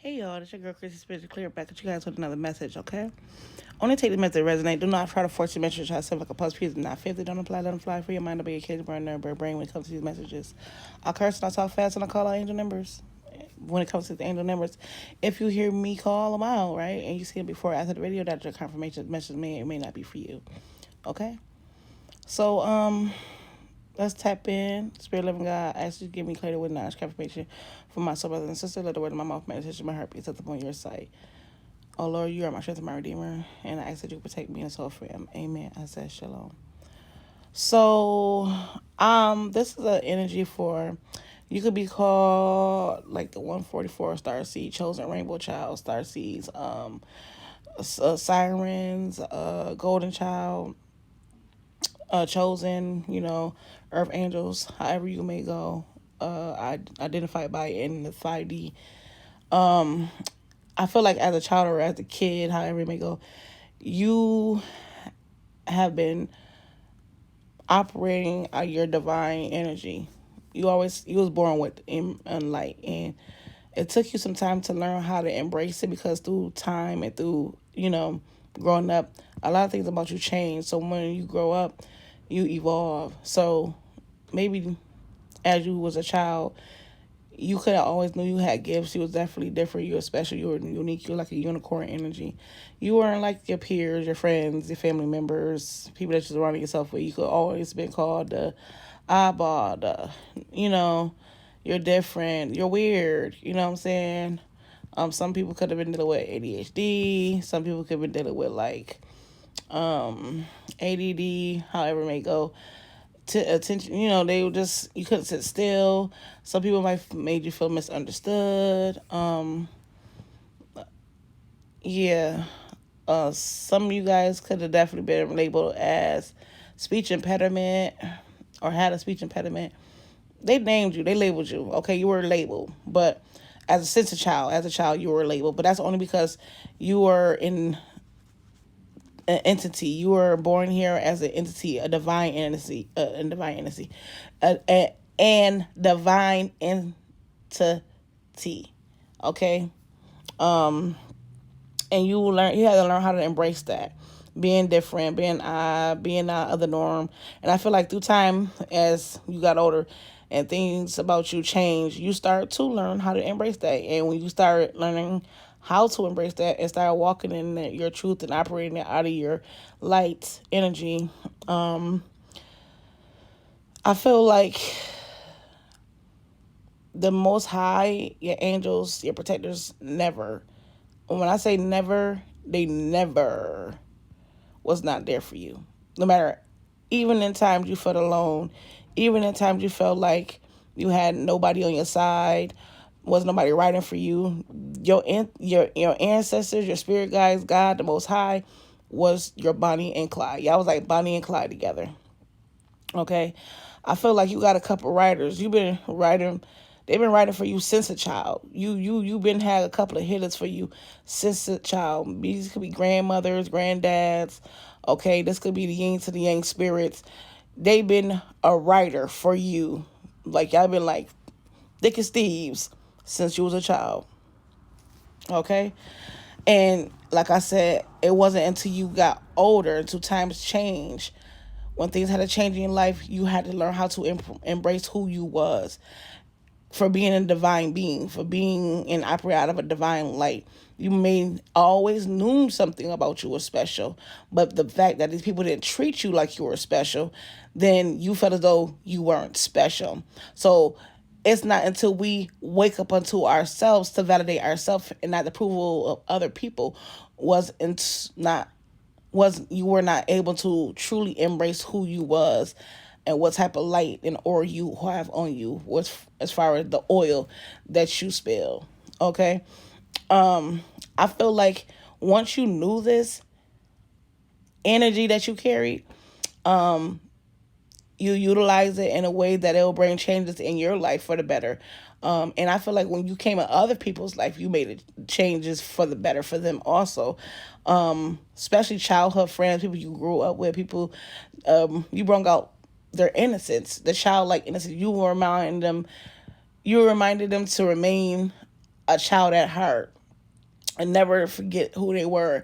Hey y'all, it's your girl Chrissy Spiritual Clear back at you guys with another message, okay? Only take the message that resonate. Do not try to force your message to yourself like a puzzle piece. Not 50. Don't apply, let them fly. For your mind to be a kid's brain, nerve, brain when it comes to these messages. I curse and I talk fast and I call out angel numbers. When it comes to the angel numbers, if you hear me call them out, right, and you see it before or after the video, that's your confirmation message may or may not be for you, okay? So, let's tap in. Spirit living God, I ask you to give me clarity with knowledge, confirmation for my soul, brothers and sisters. Let the word of my mouth, meditation, my heart be set upon your sight. Oh Lord, you are my strength and my redeemer, and I ask that you protect me and soul for him. Amen. I said shalom. So, this is an energy for you could be called like the 144 star seed, chosen rainbow child, star seeds, sirens, golden child, chosen, earth angels, however you may go. I identified by in the 5D. I feel like as a child or as a kid, however it may go, you have been operating out your divine energy. You was born with in light, and it took you some time to learn how to embrace it because through time and through growing up, a lot of things about you change. So when you grow up, you evolve. So maybe as you was a child, you could have always knew you had gifts. You was definitely different. You were special. You were unique. You were like a unicorn energy. You weren't like your peers, your friends, your family members, people that you're surrounding yourself with. You could always been called the eyeball, you're different. You're weird. You know what I'm saying? Some people could have been dealing with ADHD. Some people could have been dealing with like ADD, however it may go. Attention, they would just, you couldn't sit still. Some people might made you feel misunderstood. Yeah. Some of you guys could have definitely been labeled as speech impediment or had a speech impediment. They named you, they labeled you. Okay, you were labeled, but as a child, you were labeled. But that's only because you were in an entity. You were born here as an entity, a divine entity, and divine entity. Okay, and you had to learn how to embrace that, being different, being not of the norm. And I feel like through time, as you got older, and things about you change, you start to learn how to embrace that. And when you start learning how to embrace that and start walking in your truth and operating it out of your light energy, I feel like the Most High, your angels, your protectors, never. And when I say never, they never was not there for you. No matter, even in times you felt alone, even in times you felt like you had nobody on your side, was nobody writing for you. Your ancestors, your spirit guides, God, the Most High, was your Bonnie and Clyde. Y'all was like Bonnie and Clyde together. Okay, I feel like you got a couple writers. You've been writing. They've been writing for you since a child. You been had a couple of hitters for you since a child. These could be grandmothers, granddads. Okay, this could be the yin to the yang spirits. They've been a writer for you. Like y'all been like thick as thieves since you was a child. Okay, and like I said, it wasn't until you got older, until times changed, when things had to change in your life, you had to learn how to embrace who you was, for being a divine being, for being an operate out of a divine light. You may always knew something about you was special, but the fact that these people didn't treat you like you were special, then you felt as though you weren't special. So it's not until we wake up unto ourselves to validate ourselves and not the approval of other people not was you were not able to truly embrace who you was and what type of light and aura you have on you, as far as the oil that you spill. Okay, I feel like once you knew this energy that you carried, you utilize it in a way that it will bring changes in your life for the better. And I feel like when you came in other people's life, you made it changes for the better for them also. Especially childhood friends, people you grew up with, people you brought out their innocence, the childlike innocence. You reminded them to remain a child at heart. and never forget who they were,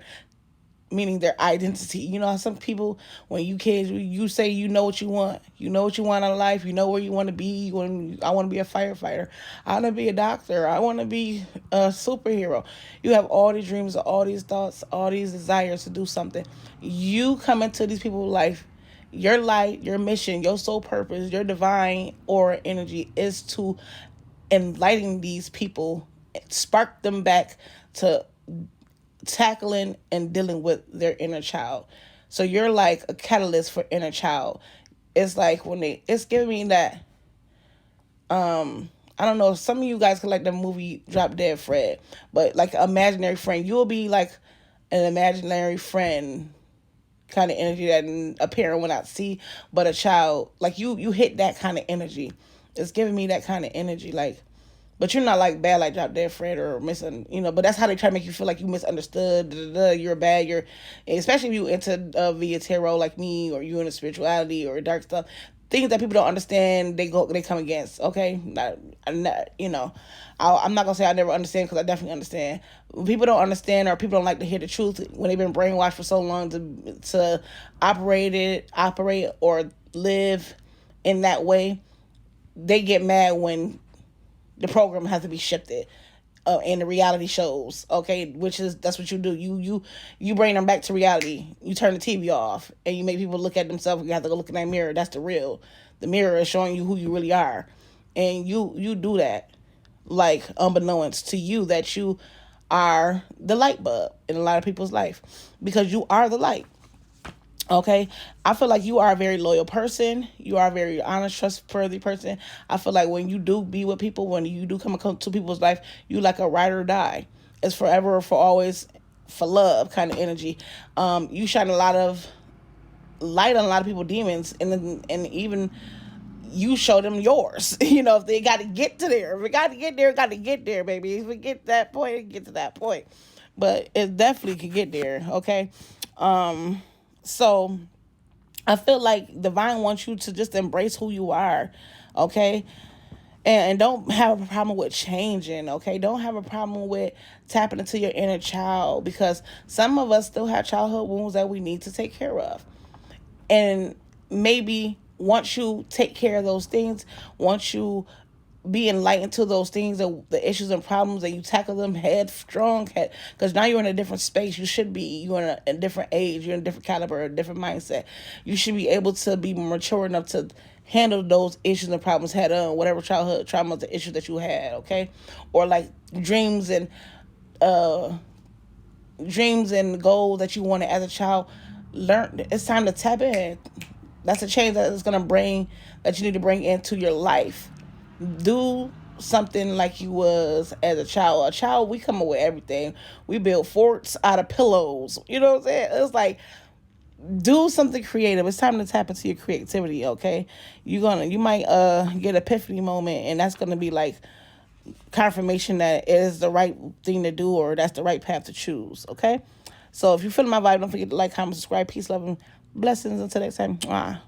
meaning their identity. You know how some people, when you kids, you say you know what you want. You know what you want out of life. You know where you want to be. When I want to be a firefighter, I want to be a doctor. I want to be a superhero. You have all these dreams, all these thoughts, all these desires to do something. You come into these people's life. Your light, your mission, your sole purpose, your divine aura energy is to enlighten these people, spark them back to tackling and dealing with their inner child. So you're like a catalyst for inner child. It's like when it's giving me that, I don't know, some of you guys could like the movie Drop Dead Fred, but like imaginary friend, you'll be like an imaginary friend kind of energy that a parent will not see, but a child, like you hit that kind of energy. It's giving me that kind of energy, like, but you're not like bad like Drop Dead Fred or missing, but that's how they try to make you feel like you misunderstood. Da, da, da, you're bad. You're, especially if you into via tarot like me, or you into spirituality or dark stuff. Things that people don't understand, they come against. Okay, I'm not gonna say I never understand, because I definitely understand. When people don't understand, or people don't like to hear the truth when they've been brainwashed for so long to operate or live in that way. They get mad when the program has to be shifted, and the reality shows, okay, which is, that's what you do. You bring them back to reality. You turn the TV off and you make people look at themselves. You have to go look in that mirror. That's the mirror is showing you who you really are. And you do that, like, unbeknownst to you, that you are the light bulb in a lot of people's life, because you are the light. Okay, I feel like you are a very loyal person. You are a very honest, trustworthy person. I feel like when you do be with people, when you do come to people's life, you like a ride or die. It's forever or for always, for love kind of energy. You shine a lot of light on a lot of people's demons, and even you show them yours. If they got to get to there, if it got to get there, got to get there, baby. If we get that point, get to that point. But it definitely could get there. Okay. So I feel like divine wants you to just embrace who you are, okay? And don't have a problem with changing, okay? Don't have a problem with tapping into your inner child, because some of us still have childhood wounds that we need to take care of. And maybe once you take care of those things, once you be enlightened to those things, the issues and problems, that you tackle them headstrong, because now you're in a different space. You should be. You're in a different age. You're in a different caliber, a different mindset. You should be able to be mature enough to handle those issues and problems head on, whatever childhood traumas, the issues that you had, okay? Or like dreams and uh dreams and goals that you wanted as a child. Learn, it's time to tap in. That's a change that is going to bring, that you need to bring into your life. Do something like you was as a child. A child, we come up with everything. We build forts out of pillows. You know what I'm saying? It's like, do something creative. It's time to tap into your creativity, okay? You might get an epiphany moment, and that's gonna be like confirmation that it is the right thing to do, or that's the right path to choose, okay? So if you're feeling my vibe, don't forget to like, comment, subscribe. Peace, love, and blessings. Until next time. Mwah.